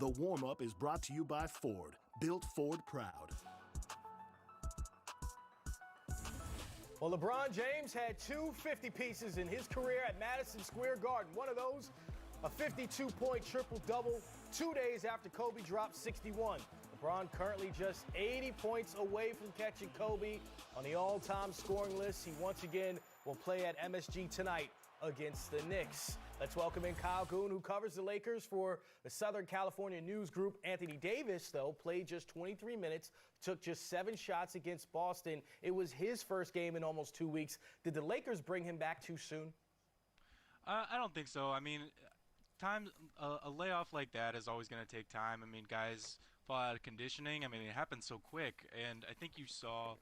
The warm-up is brought to you by Ford, built Ford proud. Well, LeBron James had two 50 pieces in his career at Madison Square Garden. One of those, a 52-point triple-double 2 days after Kobe dropped 61. LeBron currently just 80 points away from catching Kobe on the all-time scoring list. He once again will play at MSG tonight against the Knicks. Let's welcome in Kyle Goon, who covers the Lakers for the Southern California News Group. Anthony Davis, though, played just 23 minutes, took just 7 shots against Boston. It was his first game in almost 2 weeks. Did the Lakers bring him back too soon? I don't think so. I mean, a layoff like that is always going to take time. I mean, guys fall out of conditioning. I mean, it happens so quick, and I think you saw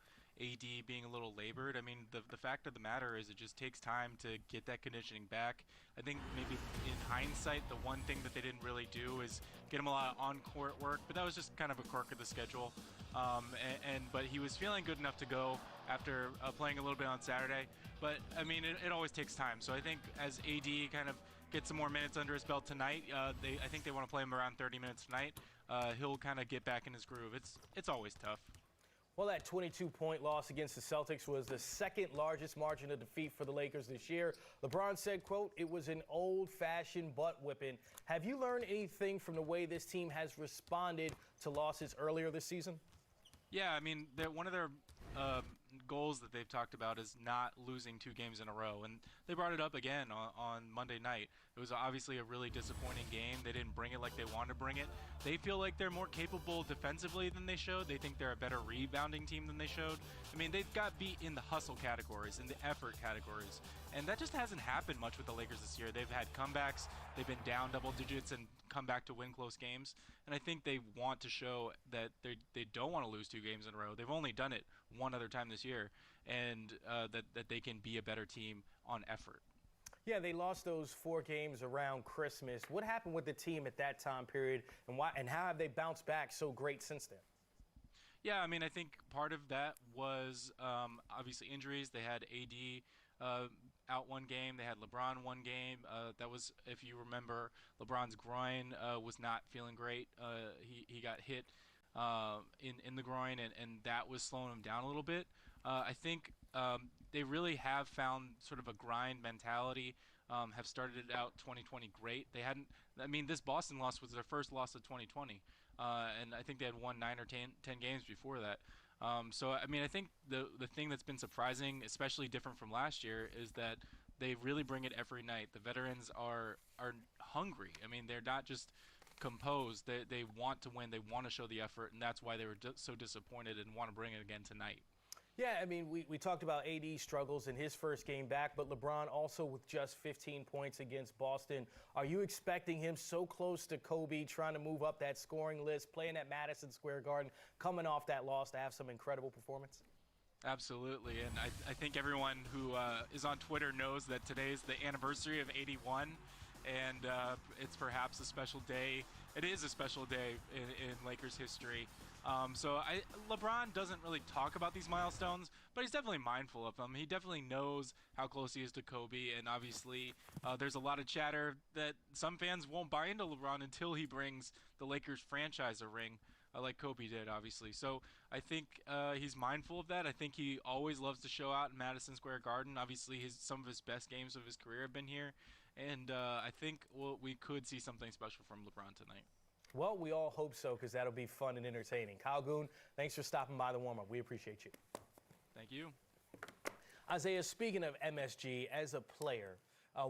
AD being a little labored. I mean, the fact of the matter is it just takes time to get that conditioning back. I think maybe in hindsight, the one thing that they didn't really do is get him a lot of on-court work, but that was just kind of a quirk of the schedule. But he was feeling good enough to go after playing a little bit on Saturday. But, I mean, it always takes time. So I think as AD kind of gets some more minutes under his belt tonight, I think they want to play him around 30 minutes tonight. He'll kind of get back in his groove. It's always tough. Well, that 22-point loss against the Celtics was the second largest margin of defeat for the Lakers this year. LeBron said, quote, "It was an old-fashioned butt whipping." Have you learned anything from the way this team has responded to losses earlier this season? Yeah, I mean, one of their goals that they've talked about is not losing 2 games in a row, and they brought it up again on Monday night. It was obviously a really disappointing game. They didn't bring it like they wanted to bring it. They feel like they're more capable defensively than they showed. They think they're a better rebounding team than they showed. I mean, they've got beat in the hustle categories, in the effort categories, and that just hasn't happened much with the Lakers this year. They've had comebacks, they've been down double digits and come back to win close games, and I think they want to show that they don't want to lose 2 games in a row. They've only done it one other time this year, and that they can be a better team on effort. Yeah, they lost those 4 games around Christmas. What happened with the team at that time period, and how have they bounced back so great since then? Yeah, I mean, I think part of that was obviously injuries. They had AD out 1 game. They had LeBron 1 game. That was, if you remember, LeBron's groin was not feeling great. He got hit in the groin, and that was slowing him down a little bit. I think they really have found sort of a grind mentality, have started out 2020 great. They hadn't, I mean, this Boston loss was their first loss of 2020, and I think they had won 9 or 10 games before that. So, I mean, I think the thing that's been surprising, especially different from last year, is that they really bring it every night. The veterans are hungry. I mean, they're not just composed. They want to win. They want to show the effort, and that's why they were so disappointed and want to bring it again tonight. Yeah, I mean, we talked about AD's struggles in his first game back, but LeBron also with just 15 points against Boston. Are you expecting him so close to Kobe, trying to move up that scoring list, playing at Madison Square Garden, coming off that loss to have some incredible performance? Absolutely, and I think everyone who is on Twitter knows that today's the anniversary of 81, and it's perhaps a special day. It is a special day in Lakers history. LeBron doesn't really talk about these milestones, but he's definitely mindful of them. He definitely knows how close he is to Kobe, and obviously there's a lot of chatter that some fans won't buy into LeBron until he brings the Lakers franchise a ring, like Kobe did, obviously. So I think he's mindful of that. I think he always loves to show out in Madison Square Garden. Obviously, some of his best games of his career have been here, and I think we could see something special from LeBron tonight. Well, we all hope so, because that'll be fun and entertaining. Kyle Goon, thanks for stopping by the warm-up. We appreciate you. Thank you. Isiah, speaking of MSG, as a player,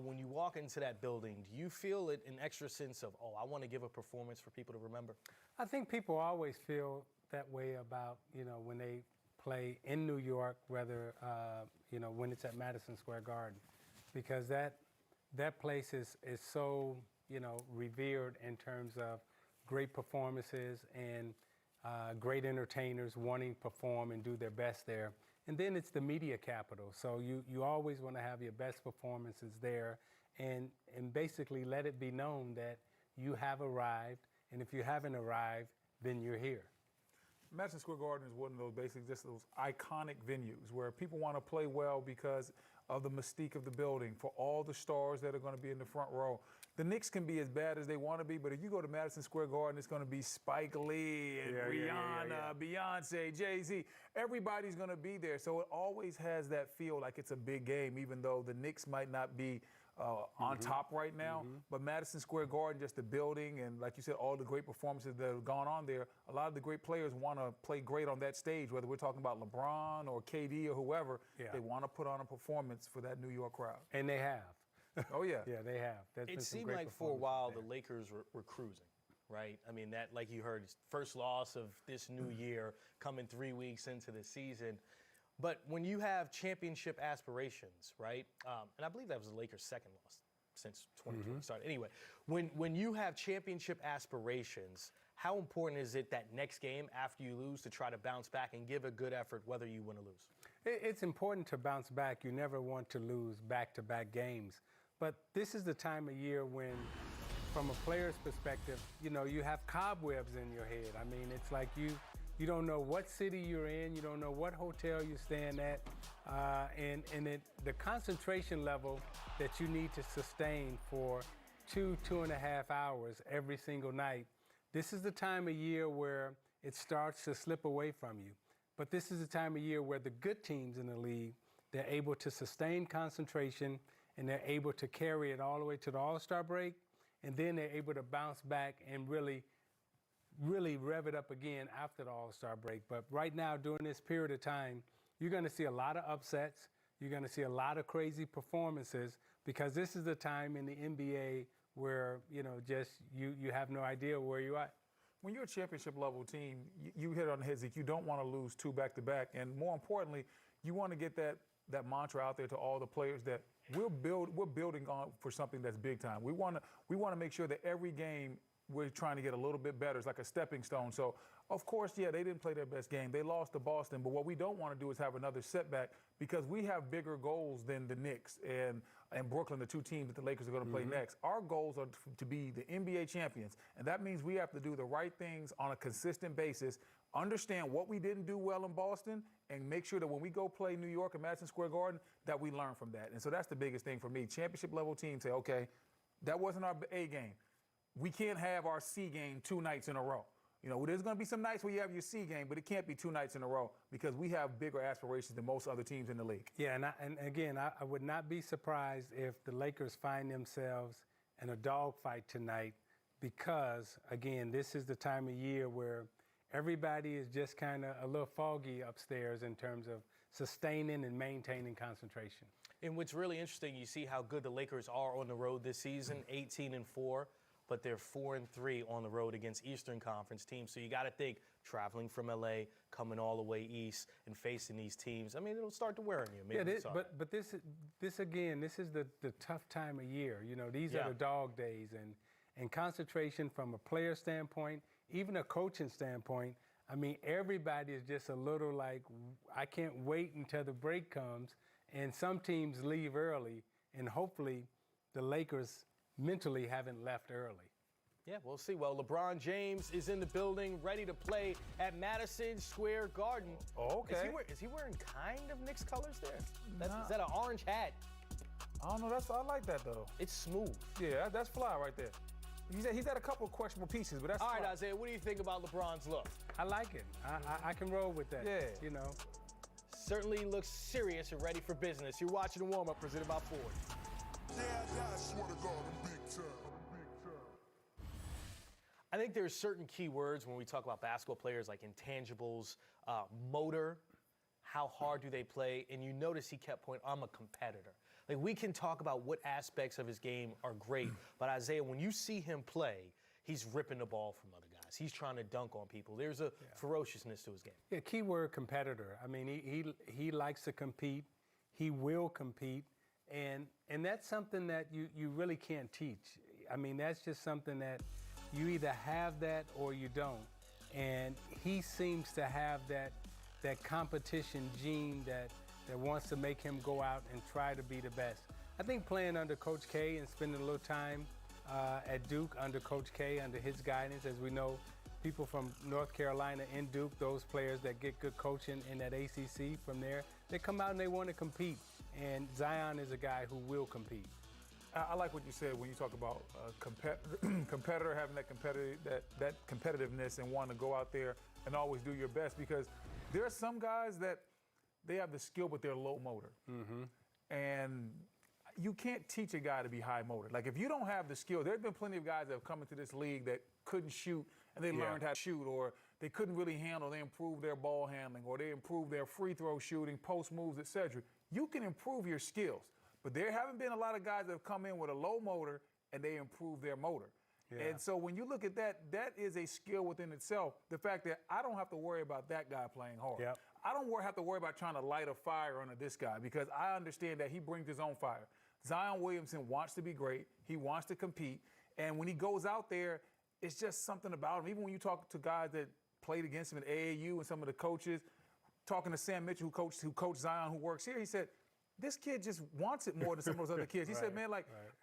when you walk into that building, do you feel an extra sense of, oh, I want to give a performance for people to remember? I think people always feel that way about, when they play in New York, whether, when it's at Madison Square Garden, because that place is so, revered in terms of great performances and great entertainers wanting to perform and do their best there. And then it's the media capital. So you always want to have your best performances there and basically let it be known that you have arrived. And if you haven't arrived, then you're here. Madison Square Garden is one of those basically just those iconic venues where people want to play well because of the mystique of the building, for all the stars that are going to be in the front row. the Knicks can be as bad as they want to be, but if you go to Madison Square Garden, it's going to be Spike Lee and Rihanna, Beyonce, Jay-Z. Everybody's going to be there. So it always has that feel like it's a big game, even though the Knicks might not be on top right now. But Madison Square Garden, just the building, and like you said, all the great performances that have gone on there, a lot of the great players want to play great on that stage, whether we're talking about LeBron or KD or whoever. They want to put on a performance for that New York crowd. And they have. Oh, yeah. Yeah, they have. It seemed like for a while the Lakers were cruising, right? I mean, that, like you heard, first loss of this new year coming 3 weeks into the season. But when you have championship aspirations, right, and I believe that was the Lakers' second loss since 2020 started. Anyway, when you have championship aspirations, how important is it that next game after you lose to try to bounce back and give a good effort whether you win or lose? It's important to bounce back. You never want to lose back-to-back games. But this is the time of year when, from a player's perspective, you know, you have cobwebs in your head. I mean, it's like you don't know what city you're in, you don't know what hotel you're staying at, and the concentration level that you need to sustain for 2.5 hours every single night. This is the time of year where it starts to slip away from you. But this is the time of year where the good teams in the league, they're able to sustain concentration, and they're able to carry it all the way to the All-Star break, and then they're able to bounce back and really rev it up again after the All-Star break. But right now, during this period of time, you're going to see a lot of upsets. You're going to see a lot of crazy performances because this is the time in the NBA where, you know, just you have no idea where you're at. When you're a championship level team, you hit on the head that you don't want to lose 2 back-to-back. And more importantly, you want to get that mantra out there to all the players that we're building on for something that's big time. We want to make sure that every game we're trying to get a little bit better. It's like a stepping stone. So, of course, yeah, they didn't play their best game. They lost to Boston. But what we don't want to do is have another setback because we have bigger goals than the Knicks and Brooklyn, the 2 teams that the Lakers are going to play next. Our goals are to be the NBA champions. And that means we have to do the right things on a consistent basis, understand what we didn't do well in Boston, and make sure that when we go play New York and Madison Square Garden, that we learn from that. And so that's the biggest thing for me. Championship level teams say, okay, that wasn't our A game. We can't have our C game 2 nights in a row. You know, there's going to be some nights where you have your C game, but it can't be 2 nights in a row because we have bigger aspirations than most other teams in the league. Yeah, and again, I would not be surprised if the Lakers find themselves in a dogfight tonight because, again, this is the time of year where everybody is just kind of a little foggy upstairs in terms of sustaining and maintaining concentration. And what's really interesting, you see how good the Lakers are on the road this season, 18-4. But they're 4-3 on the road against Eastern Conference teams. So you got to think, traveling from LA, coming all the way east, and facing these teams. I mean, it'll start to wear on you. Maybe but this again, this is the tough time of year. You know, these are the dog days, and concentration from a player standpoint, even a coaching standpoint. I mean, everybody is just a little like, I can't wait until the break comes. And some teams leave early, and hopefully the Lakers mentally haven't left early. Yeah, we'll see. Well, LeBron James is in the building, ready to play at Madison Square Garden. Oh, okay. Is he wearing kind of Knicks colors there? Is that an orange hat? I don't know. I like that, though. It's smooth. Yeah, that's fly right there. He's had a couple of questionable pieces, but that's all right, fly. Isaiah, what do you think about LeBron's look? I like it. I can roll with that. Yeah. You know. Certainly looks serious and ready for business. You're watching the warm-up presented by Ford. Yeah, I swear to God, I'm big time. I think there's certain key words when we talk about basketball players like intangibles, motor, how hard do they play, and you notice he kept pointing, I'm a competitor. Like, we can talk about what aspects of his game are great, but Isaiah, when you see him play, he's ripping the ball from other guys. He's trying to dunk on people. There's a ferociousness to his game. Yeah, key word competitor. I mean, he likes to compete. He will compete. And that's something that you really can't teach. I mean, that's just something that you either have that or you don't. And he seems to have that competition gene that wants to make him go out and try to be the best. I think playing under Coach K and spending a little time at Duke under Coach K, under his guidance, as we know, people from North Carolina and Duke, those players that get good coaching in that ACC from there, they come out and they want to compete. And Zion is a guy who will compete. I like what you said when you talk about competitor having that competitiveness and wanting to go out there and always do your best, because there are some guys that they have the skill but they're low motor. And you can't teach a guy to be high motor. Like, if you don't have the skill, there's been plenty of guys that have come into this league that couldn't shoot and they learned how to shoot, or they couldn't really handle, they improved their ball handling, or they improved their free throw shooting, post moves, etc. You can improve your skills, but there haven't been a lot of guys that have come in with a low motor and they improve their motor. And so when you look at that, that is a skill within itself. The fact that I don't have to worry about that guy playing hard. I don't have to worry about trying to light a fire under this guy, because I understand that he brings his own fire. Zion Williamson wants to be great. He wants to compete. And when he goes out there, it's just something about him. Even when you talk to guys that played against him at AAU and some of the coaches, talking to Sam Mitchell, who coached Zion, who works here, he said, this kid just wants it more than some of those other kids. He said, man,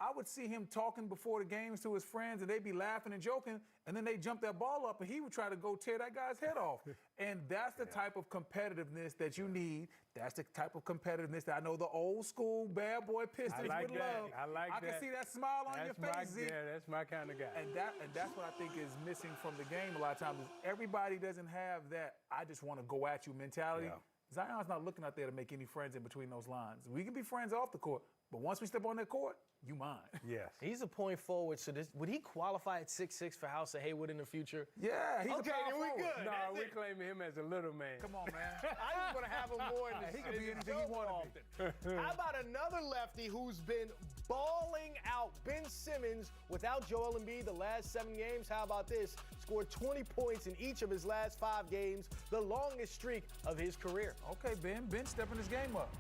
I would see him talking before the games to his friends, and they'd be laughing and joking, and then they jump that ball up, and he would try to go tear that guy's head off. And that's the type of competitiveness that you need. That's the type of competitiveness that I know the old school bad boy Pistons would love. I can see that smile on your face, Zeke. Yeah, that's my kind of guy. And that's what I think is missing from the game a lot of times. Is everybody doesn't have that I just want to go at you mentality. Zion's not looking out there to make any friends in between those lines. We can be friends off the court, but once we step on that court, you mine. Yes. He's a point forward, so would he qualify at 6'6" for House of Haywood in the future? Yeah, he's okay, a power then we forward. good. No, we claiming him as a little man. Come on, man. I just want to have him more in the He can be anything he wants to be. How about another lefty who's been balling out? Ben Simmons, without Joel Embiid the last 7 games, how about this? Scored 20 points in each of his last 5 games, the longest streak of his career. Okay, Ben stepping his game up.